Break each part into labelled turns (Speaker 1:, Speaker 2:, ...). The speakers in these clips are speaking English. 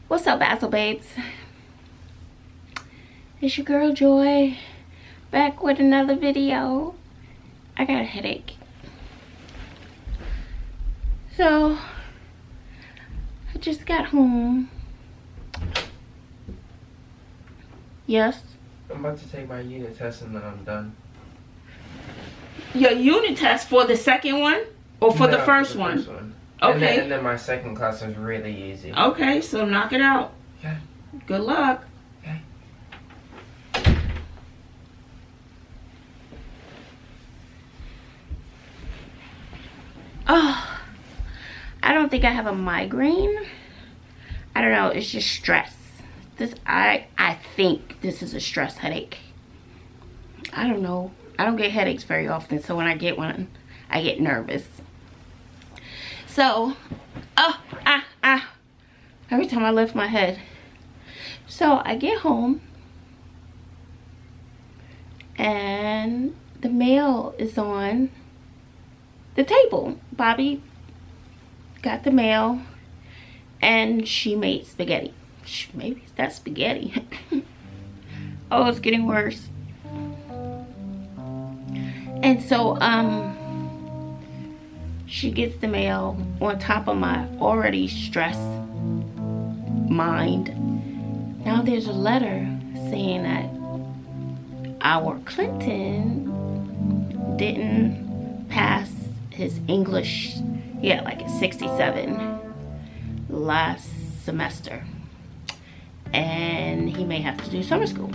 Speaker 1: What's up, Bazzle babes? It's your girl Joy, back with another video. I got a headache. So, I just got home. Yes?
Speaker 2: I'm about to take my unit test and then I'm done.
Speaker 1: Your unit test for the second one? Or for the first one?
Speaker 2: First one.
Speaker 1: Okay.
Speaker 2: And then my second class is really easy.
Speaker 1: Okay, so knock it out.
Speaker 2: Okay.
Speaker 1: Good luck.
Speaker 2: Okay.
Speaker 1: Oh, I don't think I have a migraine. I don't know, it's just stress. I think this is a stress headache. I don't know. I don't get headaches very often, so when I get one, I get nervous. So, every time I lift my head. So I get home and the mail is on the table. Bobby got the mail and she made spaghetti. Maybe that's spaghetti. Oh, it's getting worse. And so she gets the mail on top of my already stressed mind. Now there's a letter saying that our Clinton didn't pass his English. He had like a 67 last semester, and he may have to do summer school.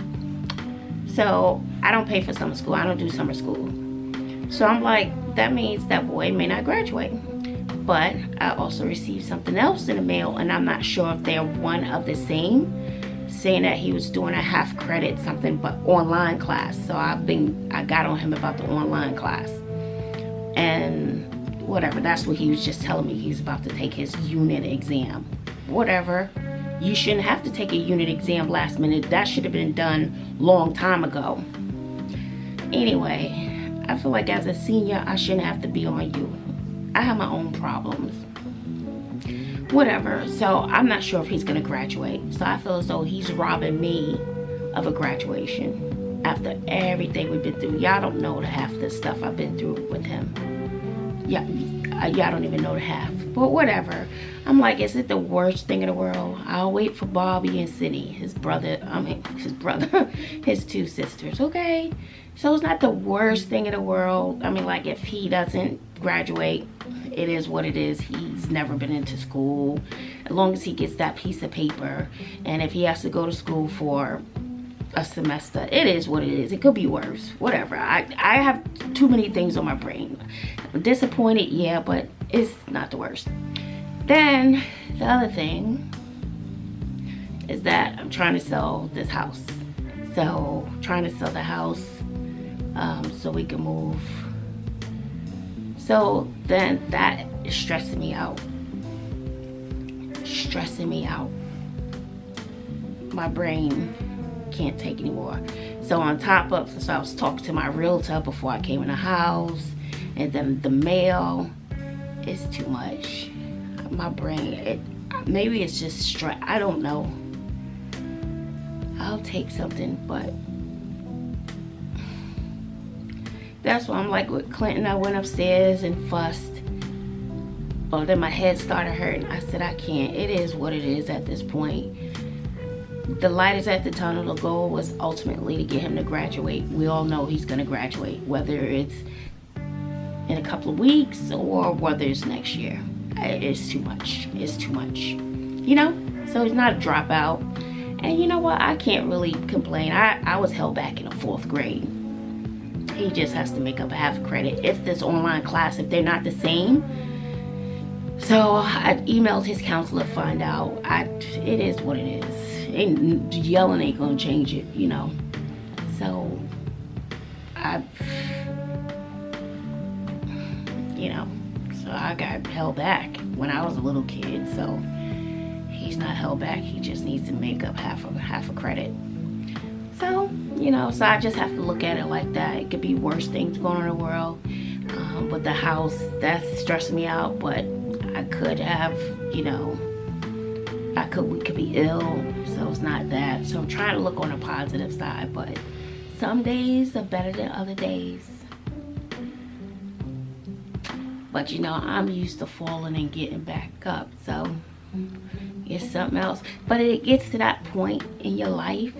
Speaker 1: So I don't pay for summer school. I don't do summer school. So I'm like, that means that boy may not graduate. But I also received something else in the mail, and I'm not sure if they're one of the same, saying that he was doing a half credit something but online class. So I got on him about the online class. And whatever, that's what he was just telling me. He's about to take his unit exam. Whatever. You shouldn't have to take a unit exam last minute. That should have been done long time ago. Anyway, I feel like as a senior, I shouldn't have to be on you. I have my own problems. Whatever. So I'm not sure if he's going to graduate. So I feel as though he's robbing me of a graduation after everything we've been through. Y'all don't know the half of the stuff I've been through with him. Y'all don't even know the half. But whatever. I'm like, is it the worst thing in the world? I'll wait for Bobby and Cindy, his two sisters, okay? So it's not the worst thing in the world. I mean, like, if he doesn't graduate, it is what it is. He's never been into school. As long as he gets that piece of paper, and if he has to go to school for a semester, it is what it is. It could be worse. Whatever. I have too many things on my brain. I'm disappointed, yeah, but it's not the worst. Then the other thing is that I'm trying to sell this house. So trying to sell the house so we can move. So then that is stressing me out. Stressing me out. My brain can't take anymore. So on top of, so I was talking to my realtor before I came in the house, and then the mail is too much. My brain, maybe it's just stress. I don't know. I'll take something, but that's why I'm like with Clinton. I went upstairs and fussed. Oh, then my head started hurting. I said, I can't. It is what it is at this point. The light is at the tunnel. The goal was ultimately to get him to graduate. We all know he's going to graduate, whether it's in a couple of weeks or whether it's next year. It's too much. It's too much. You know? So he's not a dropout. And you know what? I can't really complain. I was held back in the 4th grade. He just has to make up a half credit. If this online class, if they're not the same. So I emailed his counselor to find out. It is what it is. Yelling ain't gonna change it, you know. So so I got held back when I was a little kid. So he's not held back. He just needs to make up half a credit. So so I just have to look at it like that. It could be worse things going on in the world. With the house, that stressed me out, but I could have, we could be ill, so it's not that. So I'm trying to look on the positive side, but some days are better than other days. But I'm used to falling and getting back up, so it's something else. But it gets to that point in your life,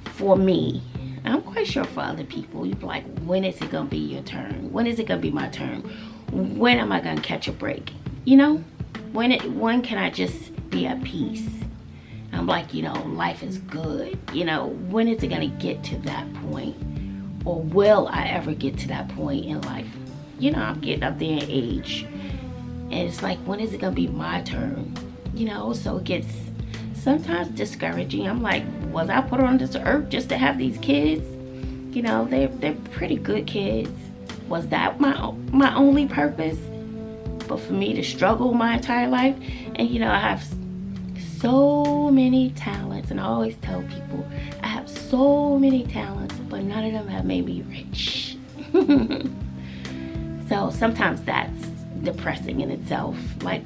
Speaker 1: for me, I'm quite sure for other people, you're like, when is it gonna be your turn? When is it gonna be my turn? When am I gonna catch a break? When can I just be at peace? I'm like, life is good. When is it gonna get to that point? Or will I ever get to that point in life? I'm getting up there in age. And it's like, when is it gonna be my turn? So it gets sometimes discouraging. I'm like, was I put on this earth just to have these kids? They're pretty good kids. Was that my only purpose? But for me to struggle my entire life, and I have so many talents, and I always tell people I have so many talents, but none of them have made me rich. So sometimes that's depressing in itself. Like,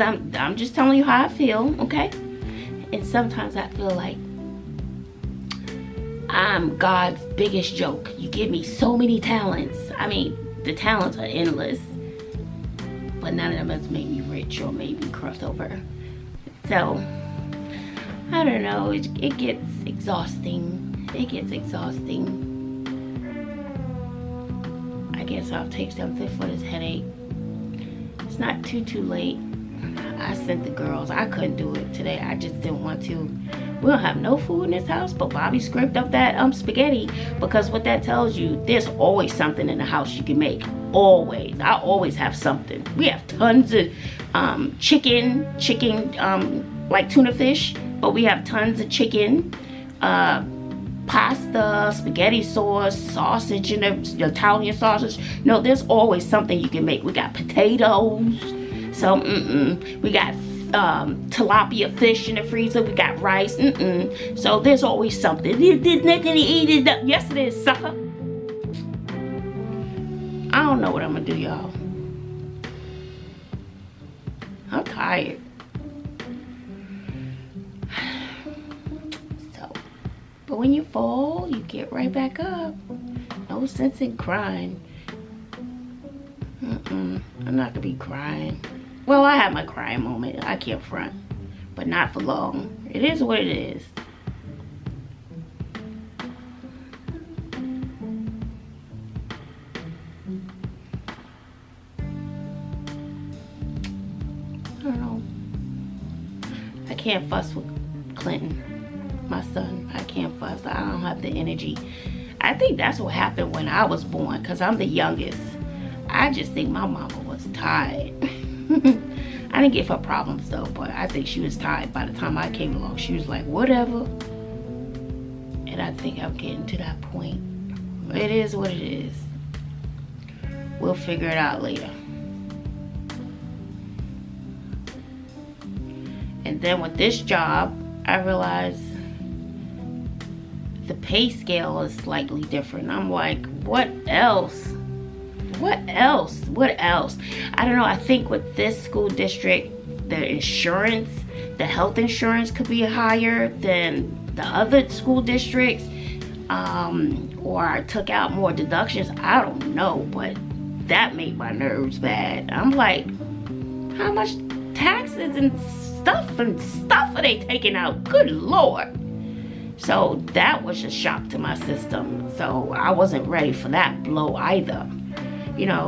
Speaker 1: I'm just telling you how I feel, okay? And sometimes I feel like I'm God's biggest joke. You give me so many talents. I mean, the talents are endless, but none of them has made me rich or made me cross over. So, I don't know. It gets exhausting. It gets exhausting. I guess I'll take something for this headache. It's not too late. I sent the girls. I couldn't do it today. I just didn't want to. We don't have no food in this house, but Bobby scraped up that spaghetti, because what that tells you, there's always something in the house you can make. Always. I always have something. We have tons of chicken, like tuna fish, but we have tons of chicken, pasta, spaghetti sauce, sausage, the Italian sausage. No, there's always something you can make. We got potatoes. So, we got tilapia fish in the freezer. We got rice. So there's always something. There's nothing to eat it up. Yes, it is, sucker. I don't know what I'm gonna do, y'all. I'm tired. So, but when you fall, you get right back up. No sense in crying. I'm not gonna be crying. Well, I had my crying moment. I can't front, but not for long. It is what it is. I don't know. I can't fuss with Clinton, my son. I can't fuss. I don't have the energy. I think that's what happened when I was born, because I'm the youngest. I just think my mama was tired. I didn't give her problems though, but I think she was tired by the time I came along. She was like, whatever. And I think I'm getting to that point. It is what it is. We'll figure it out later. And then with this job, I realized the pay scale is slightly different. I'm like, what else? What else? What else? I don't know. I think with this school district, the insurance, the health insurance could be higher than the other school districts. Or I took out more deductions. I don't know, but that made my nerves bad. I'm like, how much taxes and stuff are they taking out? Good Lord. So that was a shock to my system. So I wasn't ready for that blow either.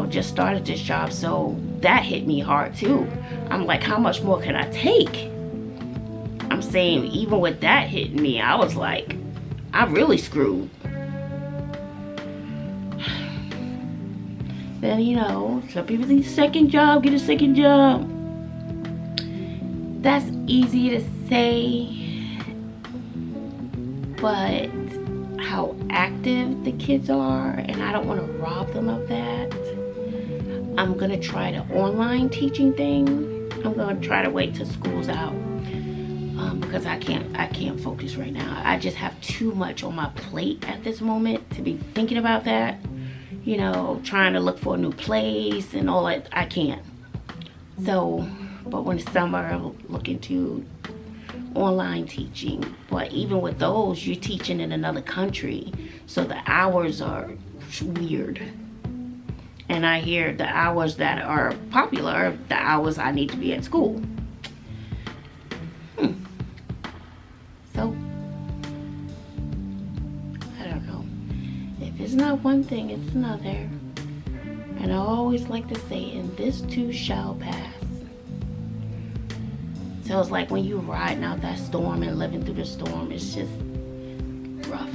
Speaker 1: Just started this job, so that hit me hard too. I'm like, how much more can I take? I'm saying, even with that hitting me, I was like, I'm really screwed. Then, some people say second job, get a second job. That's easy to say, but how active the kids are, and I don't want to rob them of that. I'm gonna try the online teaching thing. I'm gonna try to wait till school's out, because I can't focus right now. I just have too much on my plate at this moment to be thinking about that. you know, trying to look for a new place and all that. I can't. So, but when it's summer, I'll look into online teaching. But even with those, you're teaching in another country, so the hours are weird. And I hear the hours that are popular, the hours I need to be at school. So, I don't know. If it's not one thing, it's another. And I always like to say, and this too shall pass. So it's like when you're riding out that storm and living through the storm, it's just rough.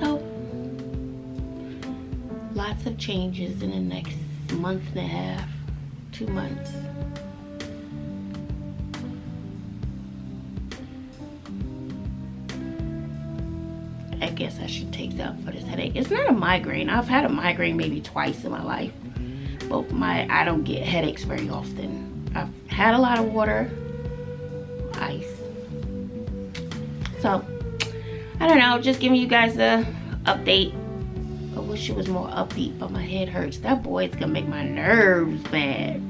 Speaker 1: So, lots of changes in the next month and a half, 2 months. I guess I should take that for this headache. It's not a migraine. I've had a migraine maybe twice in my life, but I don't get headaches very often. I've had a lot of water, ice. So, I don't know, just giving you guys a update. I wish it was more upbeat, but my head hurts. That boy's gonna make my nerves bad.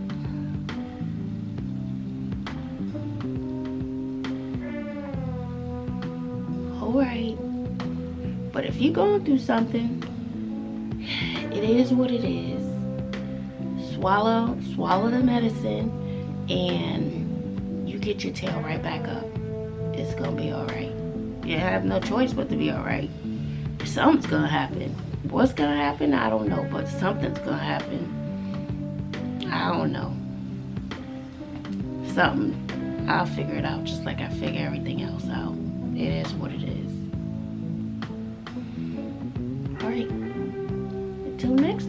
Speaker 1: Alright. But if you're going through something, it is what it is. Swallow the medicine, and you get your tail right back up. It's gonna be alright. You have no choice but to be alright. Something's gonna happen. What's gonna happen? I don't know, but something's gonna happen. I don't know. Something. I'll figure it out just like I figure everything else out. It is what it is. Alright. Until next